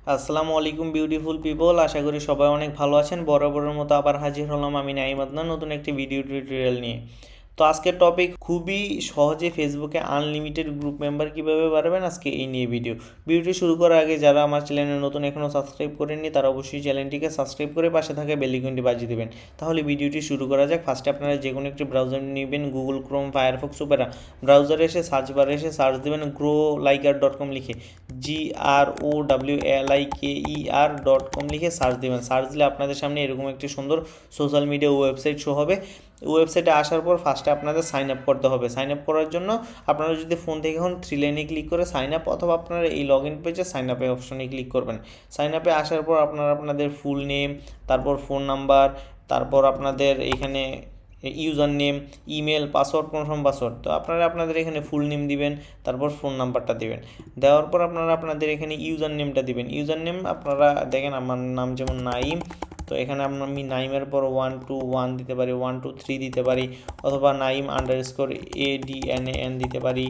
আসসালামু আলাইকুম beautiful people, আশা করি সবাই অনেক ভালো আছেন। বরাবরের মতো আবার হাজির হলাম আমি নাইম আদনান নতুন একটি ভিডিও টিউটোরিয়াল নিয়ে। তো আজকের টপিক খুবই সহজে ফেসবুকে আনলিমিটেড গ্রুপ মেম্বার কিভাবে বাড়াবেন, আজকে এই নিয়ে ভিডিওটি শুরু করার আগে যারা আমার চ্যানেলে নতুন এখনও সাবস্ক্রাইব করেননি তারা অবশ্যই চ্যানেলটিকে সাবস্ক্রাইব করে পাশে থাকা বেল আইকনটি বাজিয়ে দেবেন। তাহলে ভিডিওটি শুরু করা যাক। ফার্স্টে আপনারা যে কোনো একটি ব্রাউজার নেবেন, গুগল ক্রোম, ফায়ারফক্স, ওপেরা। ব্রাউজারে এসে সার্চ বারে এসে সার্চ দেবেন growliker.com লিখে, GROWLIKER.com লিখে সার্চ দেবেন। সার্চ দিলে আপনাদের সামনে এরকম একটি সুন্দর সোশ্যাল মিডিয়া ওয়েবসাইট শো হবে। ওয়েবসাইটে আসার পর ফার্স্টে আপনাদের সাইন আপ করতে হবে। সাইন আপ করার জন্য আপনারা যদি ফোন থেকে এখন থ্রি লাইনে ক্লিক করে সাইন আপ, অথবা আপনারা এই লগ ইন পেজে সাইন আপে অপশনে ক্লিক করবেন। সাইন আপে আসার পর আপনারা আপনাদের ফুল নেম, তারপর ফোন নাম্বার, তারপর আপনাদের এখানে user name, email, password, confirm password. তো আপনারা আপনাদের এখানে ফুল নেম দিবেন, তারপর ফোন নাম্বারটা দিবেন। দেওয়ার পর আপনারা আপনাদের এখানে ইউজার নেমটা দিবেন। ইউজার নেম আপনারা দেখেন আমার নাম যেমন নাইম, তো এখানে আমি নাইমের পর 121 দিতে পারি, 123 দিতে পারি, অথবা নাইম আন্ডারস্কোর ADNAN দিতে পারি,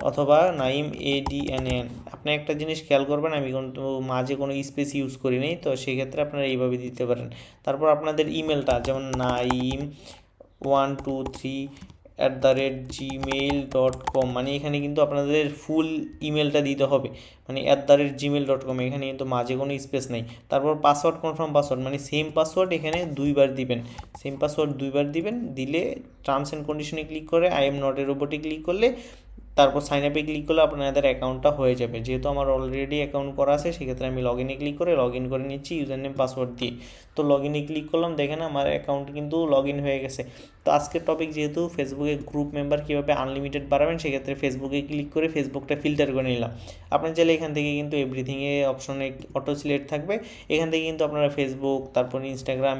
অথবা নাইম ADNAN। আপনি একটা জিনিস খেয়াল করবেন, আমি কিন্তু মাঝে কোনো স্পেস ইউজ করি নাই, তো সেক্ষেত্রে আপনারা এইভাবে দিতে পারেন। তারপর আপনাদের ইমেলটা যেমন naim123@gmail.com, মানে এখানে কিন্তু আপনাদের ফুল ইমেলটা দিতে হবে, মানে @gmail.com, এখানে কিন্তু মাঝে কোনো স্পেস নেই। তারপর পাসওয়ার্ড, কনফার্ম পাসওয়ার্ড, মানে সেম পাসওয়ার্ড এখানে দুইবার দিবেন। সেম পাসওয়ার্ড দুইবার দিবেন, দিলে টার্মস অ্যান্ড কন্ডিশনে ক্লিক করে আই এম নটের উপরটি ক্লিক করলে, তারপর সাইন আপে ক্লিক করলে আপনাদের অ্যাকাউন্টটা হয়ে যাবে। যেহেতু আমার অলরেডি অ্যাকাউন্ট করা আছে, সেক্ষেত্রে আমি লগ ইনে ক্লিক করে লগ ইন করে নিচ্ছি ইউজার নেম পাসওয়ার্ড দিয়ে। তো লগ ইনে ক্লিক করলাম, দেখেন আমার অ্যাকাউন্ট কিন্তু লগ ইন হয়ে গেছে। তো আজকের টপিক যেহেতু ফেসবুকে গ্রুপ মেম্বার কীভাবে আনলিমিটেড বাড়াবেন, সেক্ষেত্রে ফেসবুকে ক্লিক করে ফেসবুকটা ফিল্টার করে নিলাম। আপনার চাইলে এখান থেকে কিন্তু এভরিথিংয়ে অপশনে অটো সিলেক্ট থাকবে। এখান থেকে কিন্তু আপনারা ফেসবুক, তারপর Instagram,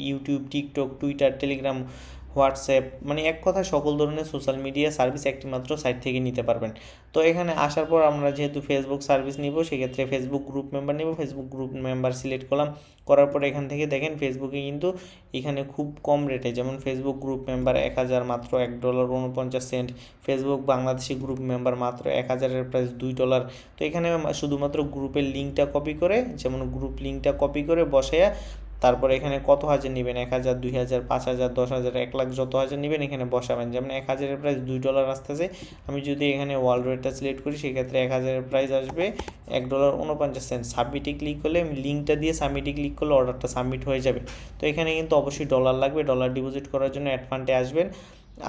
YouTube, TikTok, Twitter, Telegram, WhatsApp, মানে এক কথায় সকল ধরনের সোশ্যাল মিডিয়া সার্ভিস একটি মাত্র সাইট থেকে নিতে পারবেন। তো এখানে আসার পর আমরা যেহেতু ফেসবুক সার্ভিস নিব, সেক্ষেত্রে ফেসবুক গ্রুপ মেম্বার নিব। ফেসবুক গ্রুপ মেম্বার সিলেক্ট করলাম, করার পর এখান থেকে দেখেন ফেসবুকে কিন্তু এখানে খুব কম রেটে, যেমন ফেসবুক গ্রুপ মেম্বার 1000 মাত্র $1.49। ফেসবুক বাংলাদেশি গ্রুপ মেম্বার মাত্র 1000-এর প্রাইস $2। তো এখানে শুধুমাত্র গ্রুপের লিঙ্কটা কপি করে, যেমন গ্রুপ লিঙ্কটা কপি করে বসাইয়া, তারপর এখানে কত হাজার নেবেন, 1000, 2000, 5000, 10,000, 1 লাখ, যত হাজার নেবেন এখানে বসাবেন। যেমন 1000-এর প্রাইস $2 আসতেছে, আমি যদি এখানে ওয়ার্ল্ড রেটটা সিলেক্ট করি, সেক্ষেত্রে 1000-এর প্রাইস আসবে $1.49। সাবমিটে ক্লিক করলে, আমি লিঙ্কটা দিয়ে সাবমিটে ক্লিক করলে অর্ডারটা সাবমিট হয়ে যাবে। তো এখানে কিন্তু অবশ্যই ডলার লাগবে। ডলার ডিপোজিট করার জন্য অ্যাড ফান্ডে আসবেন।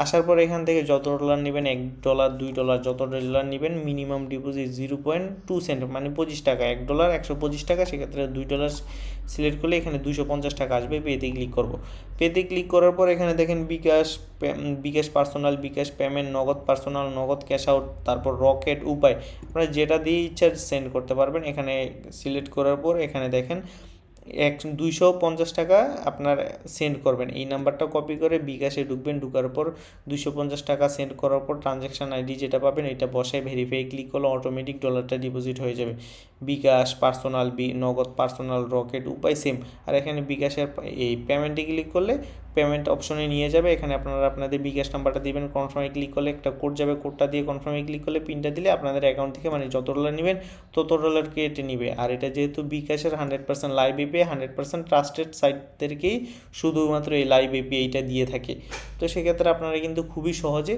আসার পর এখান থেকে যত ডলার নেবেন, $1, $2, যত ডলার নেবেন, মিনিমাম ডিপোজিট 0.2 সেন্ট, মানে $25, $1 125 টাকা। সেক্ষেত্রে $2 সিলেক্ট করলে এখানে $250 আসবে। পেতে ক্লিক করব। পেতে ক্লিক করার পর এখানে দেখেন বিকাশ পার্সোনাল, বিকাশ পেমেন্ট, নগদ পার্সোনাল, নগদ ক্যাশ আউট, তারপর রকেট, উপায়, আপনারা যেটা দিয়ে ইচ্ছা সেন্ড করতে পারবেন। এখানে সিলেক্ট করার পর এখানে দেখেন 250 টাকা আপনার সেন্ড করবেন। এই নাম্বারটা কপি করে বিকাশে ঢুকবেন, ঢুকার পর 250 টাকা সেন্ড করার পর ট্রানজ্যাকশান আইডি যেটা পাবেন এটা বসায় ভেরিফাই ক্লিক করলে অটোমেটিক ডলারটা ডিপোজিট হয়ে যাবে। বিকাশ পার্সোনাল, নগদ পার্সোনাল, রকেট, উপায় সেম। আর এখানে বিকাশের এই পেমেন্টে ক্লিক করলে পেমেন্ট অপশনে নিয়ে যাবে। এখানে আপনারা আপনাদের বিকাশ নাম্বারটা দিবেন, কনফার্মে ক্লিক করলে একটা কোড যাবে, কোডটা দিয়ে কনফার্মে ক্লিক করলে পিনটা দিলে আপনাদের অ্যাকাউন্ট থেকে, মানে যত ডলার নেবেন তত ডলার কেটে নিবে। আর এটা যেহেতু বিকাশের 100% লাইভ এপিআই, 100% ট্রাস্টেড সাইটদেরকেই শুধুমাত্র এই লাইভ এপিআইটা দিয়ে থাকে। তো সেক্ষেত্রে আপনারা কিন্তু খুবই সহজে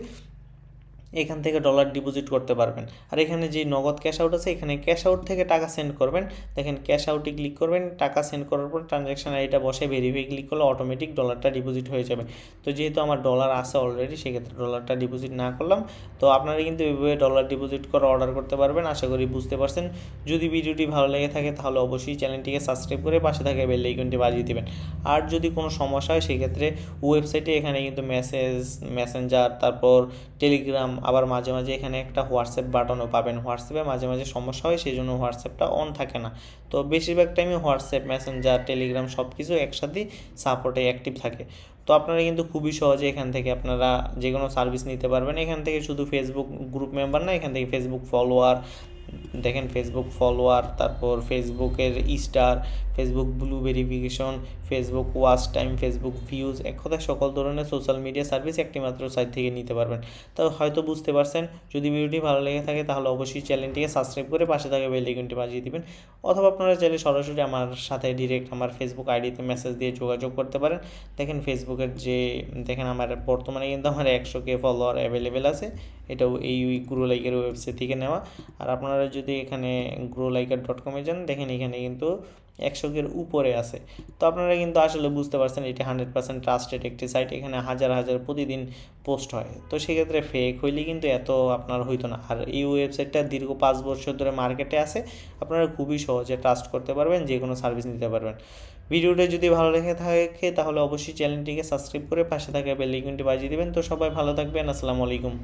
এখান থেকে ডলার ডিপোজিট করতে পারবেন। আর এখানে যে নগদ ক্যাশ আউট আছে, এখানে ক্যাশ আউট থেকে টাকা সেন্ড করবেন। দেখেন ক্যাশ আউটে ক্লিক করবেন, টাকা সেন্ড করার পর ট্রানজ্যাকশান আইডিটা বসে ভেরিফাই ক্লিক করলে অটোমেটিক ডলারটা ডিপোজিট হয়ে যাবে। তো যেহেতু আমার ডলার আছে অলরেডি, সেক্ষেত্রে ডলারটা ডিপোজিট না করলাম। তো আপনারা কিন্তু এভাবে ডলার ডিপোজিট করে অর্ডার করতে পারবেন। আশা করি বুঝতে পারছেন। যদি ভিডিওটি ভালো লেগে থাকে তাহলে অবশ্যই চ্যানেলটিকে সাবস্ক্রাইব করে পাশে থাকা বেল আইকনটি বাজিয়ে দেবেন। আর যদি কোনো সমস্যা হয়, সেক্ষেত্রে ওয়েবসাইটে এখানে কিন্তু মেসেঞ্জার, তারপর টেলিগ্রাম, আবার মাঝে মাঝে এখানে একটা হোয়াটসঅ্যাপ বাটনও পাবেন। হোয়াটসঅ্যাপে মাঝে মাঝে সমস্যা হয়, সেই জন্য হোয়াটসঅ্যাপটা অন থাকে না। তো বেশিরভাগ টাইমে হোয়াটসঅ্যাপ, মেসেঞ্জার, টেলিগ্রাম সব কিছু একসাথেই সাপোর্টে অ্যাক্টিভ থাকে। তো আপনারা কিন্তু খুবই সহজে এখান থেকে আপনারা যে কোনো সার্ভিস নিতে পারবেন। এখান থেকে শুধু ফেসবুক গ্রুপ মেম্বার না, এখান থেকে ফেসবুক ফলোয়ার, দেখেন ফেসবুক ফলোয়ার, তারপর ফেসবুকের star, Facebook blue verification, Facebook watch time, Facebook views, এক কথায় সকল ধরনের সোশ্যাল মিডিয়া সার্ভিস একটি মাত্র সাইট থেকে নিতে পারবেন। তো হয়তো বুঝতে পারছেন। যদি ভিডিওটি ভালো লেগে থাকে তাহলে অবশ্যই চ্যানেলটিকে সাবস্ক্রাইব করে পাশে থাকা বেল আইকনটি বাজিয়ে দিবেন, অথবা আপনারা চাইলে সরাসরি আমার সাথে ডিরেক্ট আমার ফেসবুক আইডিতে মেসেজ দিয়ে যোগাযোগ করতে পারেন। দেখেন ফেসবুকের যে দেখেন আমার বর্তমানে কিন্তু আমার 100K ফলোয়ার অ্যাভেলেবেল আছে, এটাও এই গ্রো লাইকের ওয়েবসাইট থেকে নেওয়া। আর আপনারা যদি এখানে growliker.com-এ যান, দেখেন এখানে কিন্তু 100K-র উপরে আছে। তো আপনারা কিন্তু আসলে বুঝতে পারছেন এটি 100% ট্রাস্টেড একটি সাইট, এখানে হাজার হাজার প্রতিদিন পোস্ট হয়। তো সেক্ষেত্রে ফেক হইলে কিন্তু এত আপনার হইতো না। আর এই ওয়েবসাইটটা দীর্ঘ 5 বছর ধরে মার্কেটে আছে, আপনারা খুবই সহজে ট্রাস্ট করতে পারবেন, যে কোনো সার্ভিস নিতে পারবেন। ভিডিওটা যদি ভালো লেগে থাকে তাহলে অবশ্যই চ্যানেলটিকে সাবস্ক্রাইব করে পাশে থাকা বেল আইকনটি বাজিয়ে দিবেন। তো সবাই ভালো থাকবেন, আসসালামু আলাইকুম।